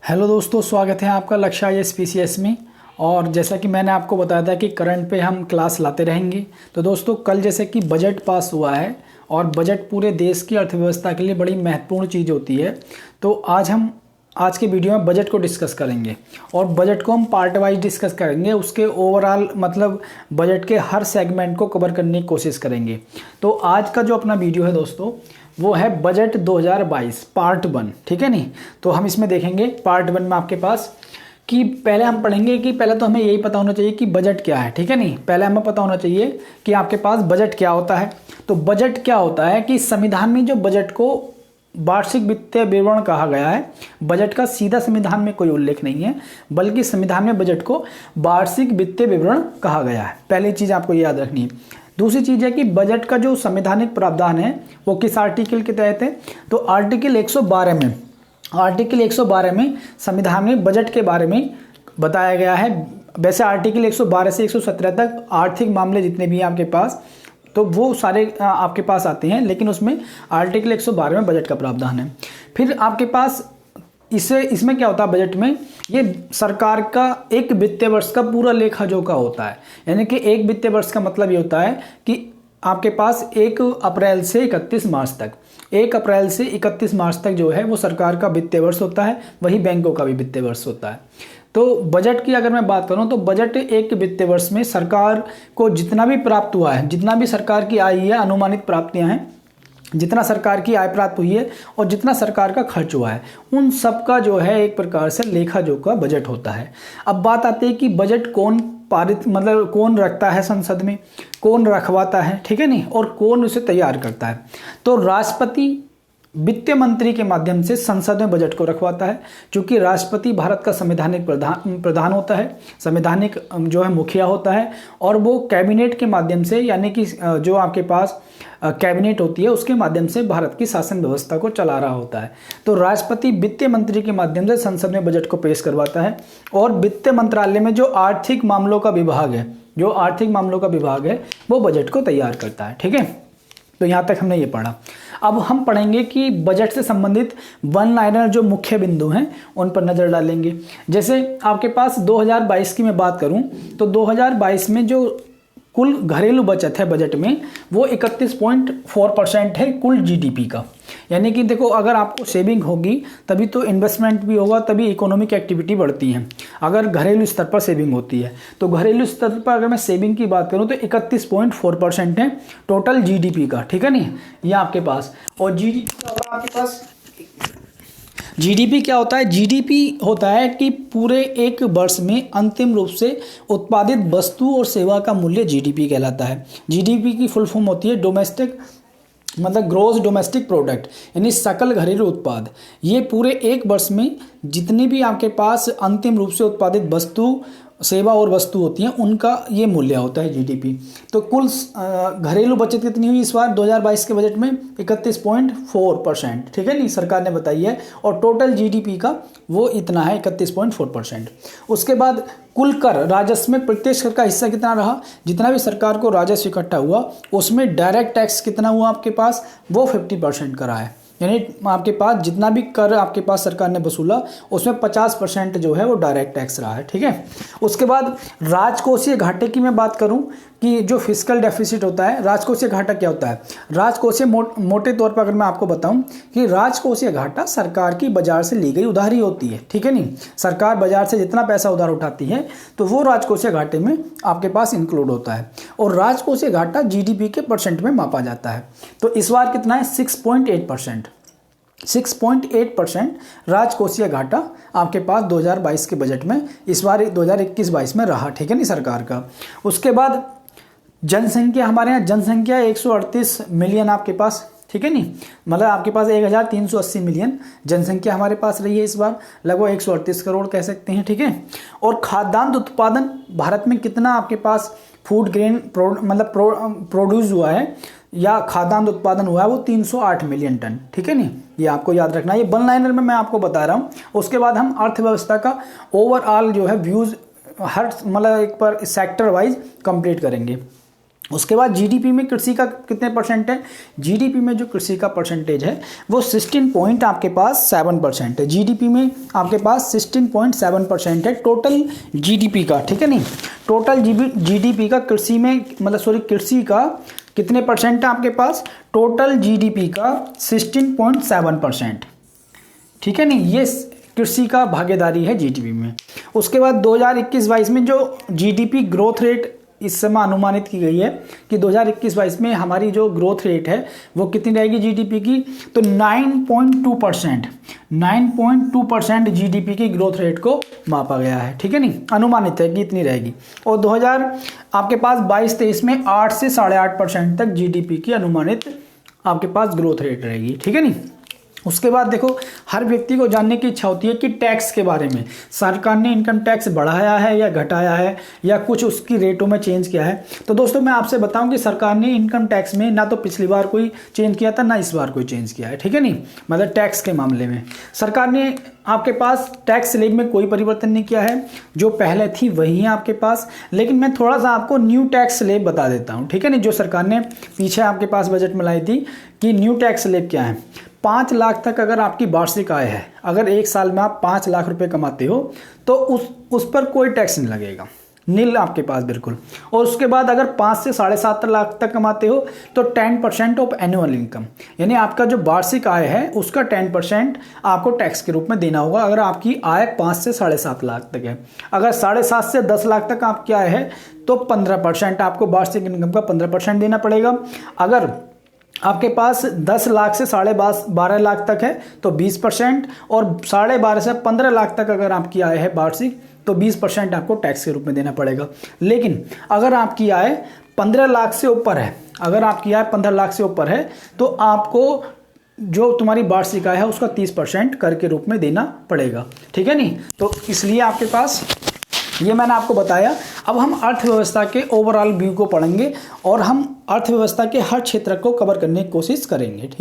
Hello दोस्तों, स्वागत है आपका लक्ष्य आईएएस पीसीएस में। और जैसा कि मैंने आपको बताया था कि करंट पे हम क्लास लाते रहेंगे। तो दोस्तों, कल जैसे कि बजट पास हुआ है और बजट पूरे देश की अर्थव्यवस्था के लिए बड़ी महत्वपूर्ण चीज़ होती है। तो आज के वीडियो में बजट को डिस्कस करेंगे और बजट को हम पार्ट वाइज डिस्कस करेंगे। उसके ओवरऑल मतलब बजट के हर सेगमेंट को कवर करने की कोशिश करेंगे। तो आज का जो अपना वीडियो है दोस्तों, वो है बजट 2022 पार्ट 1। ठीक है नहीं, तो हम इसमें देखेंगे पार्ट 1 में आपके पास कि पहले हम पढ़ेंगे कि पहले तो हमें यही पता होना चाहिए कि बजट क्या है। ठीक है नहीं, पहले हमें पता होना चाहिए कि आपके पास बजट क्या होता है। तो बजट क्या होता है कि संविधान में जो बजट को वार्षिक वित्तीय विवरण कहा गया है। बजट का सीधा संविधान में कोई उल्लेख नहीं है, बल्कि संविधान में बजट को वार्षिक वित्तीय विवरण कहा गया है। पहली चीज़ आपको याद रखनी है। दूसरी चीज़ है कि बजट का जो संवैधानिक प्रावधान है वो किस आर्टिकल के तहत है। तो आर्टिकल 112 में संविधान में बजट के बारे में बताया गया है। वैसे आर्टिकल 112 से 117 तक आर्थिक मामले जितने भी हैं आपके पास, तो वो सारे आपके पास आते हैं, लेकिन उसमें आर्टिकल 112 में बजट का प्रावधान है। फिर आपके पास इसमें क्या होता है, बजट में ये सरकार का एक वित्तीय वर्ष का पूरा लेखा जोखा होता है। यानी कि एक वित्तीय वर्ष का मतलब ये होता है कि आपके पास 1 अप्रैल से 31 मार्च तक 1 अप्रैल से 31 मार्च तक जो है वो सरकार का वित्तीय वर्ष होता है। वही बैंकों का भी वित्तीय वर्ष होता है। तो बजट की अगर मैं बात करूं तो बजट एक वित्तीय वर्ष में सरकार को जितना भी प्राप्त हुआ है, जितना भी सरकार की आय है, अनुमानित प्राप्तियां हैं, जितना सरकार की आय प्राप्त हुई है और जितना सरकार का खर्च हुआ है, उन सब का जो है एक प्रकार से लेखा जोखा बजट होता है। अब बात आती है कि बजट कौन पारित मतलब कौन रखता है संसद में, कौन रखवाता है, ठीक है नहीं, और कौन उसे तैयार करता है। तो राष्ट्रपति वित्त मंत्री के माध्यम से संसद में बजट को रखवाता है। क्योंकि राष्ट्रपति भारत का संवैधानिक प्रधान होता है, संवैधानिक जो है मुखिया होता है, और वो कैबिनेट के माध्यम से, यानी कि जो आपके पास कैबिनेट होती है उसके माध्यम से भारत की शासन व्यवस्था को चला रहा होता है। तो राष्ट्रपति वित्त मंत्री के माध्यम से संसद में बजट को पेश करवाता है। और वित्त मंत्रालय में जो आर्थिक मामलों का विभाग है वो बजट को तैयार करता है। ठीक है, तो यहाँ तक हमने ये पढ़ा। अब हम पढ़ेंगे कि बजट से संबंधित वन लाइनर जो मुख्य बिंदु हैं उन पर नज़र डालेंगे। जैसे आपके पास 2022 की मैं बात करूं तो 2022 में जो कुल घरेलू बचत है बजट में वो 31.4% है कुल जीडीपी का। यानी कि देखो, अगर आपको सेविंग होगी तभी तो इन्वेस्टमेंट भी होगा, तभी इकोनॉमिक एक्टिविटी बढ़ती है। अगर घरेलू स्तर पर सेविंग होती है तो घरेलू स्तर पर अगर मैं सेविंग की बात करूं तो 31.4% है टोटल जीडीपी का। ठीक है नहीं, ये आपके पास। और जीडीपी क्या होता है? जीडीपी होता है कि पूरे एक वर्ष में अंतिम रूप से उत्पादित वस्तु और सेवा का मूल्य जीडीपी कहलाता है। जीडीपी की फुल फॉर्म होती है डोमेस्टिक मतलब ग्रोस डोमेस्टिक प्रोडक्ट, यानी सकल घरेलू उत्पाद। ये पूरे एक वर्ष में जितनी भी आपके पास अंतिम रूप से उत्पादित वस्तु सेवा और वस्तु होती हैं उनका ये मूल्य होता है जीडीपी। तो कुल घरेलू बचत कितनी हुई इस बार 2022 के बजट में? 31.4%। ठीक है नहीं, सरकार ने बताई है। और टोटल जीडीपी का वो इतना है 31.4%। उसके बाद कुल कर राजस्व में प्रत्यक्ष कर का हिस्सा कितना रहा? जितना भी सरकार को राजस्व इकट्ठा हुआ उसमें डायरेक्ट टैक्स कितना हुआ आपके पास? वो 50% का रहा है। यानी आपके पास जितना भी कर आपके पास सरकार ने वसूला उसमें 50% जो है वो डायरेक्ट टैक्स रहा है। ठीक है। उसके बाद राजकोषीय घाटे की मैं बात करूं कि जो फिस्कल डेफिसिट होता है, राजकोषीय घाटा क्या होता है? राजकोषीय मोटे तौर पर अगर मैं आपको बताऊं कि राजकोषीय घाटा सरकार की बाजार से ली गई उधारी होती है। ठीक है नहीं, सरकार बाजार से जितना पैसा उधार उठाती है तो वो राजकोषीय घाटे में आपके पास इंक्लूड होता है। और राजकोषीय घाटा जीडीपी के परसेंट में मापा जाता है। तो इस बार कितना है? 6.8% राजकोषीय घाटा आपके पास 2022 के बजट में इस बार 2021-22 में रहा। ठीक है नहीं, सरकार का। उसके बाद जनसंख्या, हमारे यहाँ जनसंख्या 138 मिलियन आपके पास। ठीक है नहीं, मतलब आपके पास 1380 मिलियन जनसंख्या हमारे पास रही है इस बार, लगभग 138 करोड़ कह सकते हैं। ठीक है। और खाद्यान्न उत्पादन भारत में कितना आपके पास फूड ग्रेन प्रोड्यूस हुआ है या खाद्यान्न उत्पादन हुआ है? वो 308 मिलियन टन। ठीक है नहीं, ये आपको याद रखना है। ये वन लाइनर में मैं आपको बता रहा हूँ। उसके बाद हम अर्थव्यवस्था का ओवरऑल जो है व्यूज हर एक पर सेक्टर वाइज कंप्लीट करेंगे। उसके बाद जीडीपी में कृषि का कितने परसेंट है? जीडीपी में जो कृषि का परसेंटेज है वो 16 पॉइंट आपके पास 7% है। जीडीपी में आपके पास 16.7% है टोटल जीडीपी का, ठीक है नहीं। टोटल जीडीपी का कृषि में कृषि का कितने परसेंट है आपके पास? टोटल जीडीपी का 16.7%, ठीक है नहीं। ये कृषि का भागीदारी है जीडीपी में। उसके बाद 2021-22 में जो जीडीपी ग्रोथ रेट इस समय अनुमानित की गई है कि 2021-22 में हमारी जो ग्रोथ रेट है वो कितनी रहेगी जीडीपी की? तो 9.2% जीडीपी की ग्रोथ रेट को मापा गया है, ठीक है नहीं। अनुमानित है कि इतनी रहेगी। और 2000 आपके पास 22-23 में 8 से 8.5% तक जीडीपी की अनुमानित आपके पास ग्रोथ रेट रहेगी, ठीक है नहीं। उसके बाद देखो, हर व्यक्ति को जानने की इच्छा होती है कि टैक्स के बारे में, सरकार ने इनकम टैक्स बढ़ाया है या घटाया है या कुछ उसकी रेटों में चेंज किया है। तो दोस्तों मैं आपसे बताऊं कि सरकार ने इनकम टैक्स में ना तो पिछली बार कोई चेंज किया था ना इस बार कोई चेंज किया है, ठीक है नहीं। मतलब टैक्स के मामले में सरकार ने आपके पास टैक्स स्लैब में कोई परिवर्तन नहीं किया है, जो पहले थी वही है आपके पास। लेकिन मैं थोड़ा सा आपको न्यू टैक्स स्लैब बता देता हूँ, ठीक है नहीं। जो सरकार ने पीछे आपके पास बजट में लाई थी कि न्यू टैक्स स्लैब क्या है। 5 लाख तक अगर आपकी वार्षिक आय है, अगर एक साल में आप 5 लाख रुपए कमाते हो तो उस पर कोई टैक्स नहीं लगेगा, नील आपके पास बिल्कुल। और उसके बाद अगर 5 से 7.5 लाख तक कमाते हो तो 10% ऑफ एनुअल इनकम, यानी आपका जो वार्षिक आय है उसका 10% आपको टैक्स के रूप में देना होगा अगर आपकी आय 5 से 7.5 लाख तक है। अगर 7.5 से 10 लाख तक आपकी आय है तो 15% आपको वार्षिक इनकम का 15% देना पड़ेगा। अगर आपके पास 10 लाख से 12.5 लाख तक है तो 20%, और 12.5 से 15 लाख तक अगर आपकी आय है वार्षिक तो 20% आपको टैक्स के रूप में देना पड़ेगा। लेकिन अगर आपकी आय 15 लाख से ऊपर है, अगर आपकी आय 15 लाख से ऊपर है तो आपको जो तुम्हारी वार्षिक आय है उसका 30% कर के रूप में देना पड़ेगा, ठीक है नहीं। तो इसलिए आपके पास ये मैंने आपको बताया। अब हम अर्थव्यवस्था के ओवरऑल व्यू को पढ़ेंगे और हम अर्थव्यवस्था के हर क्षेत्र को कवर करने की कोशिश करेंगे, ठीक है।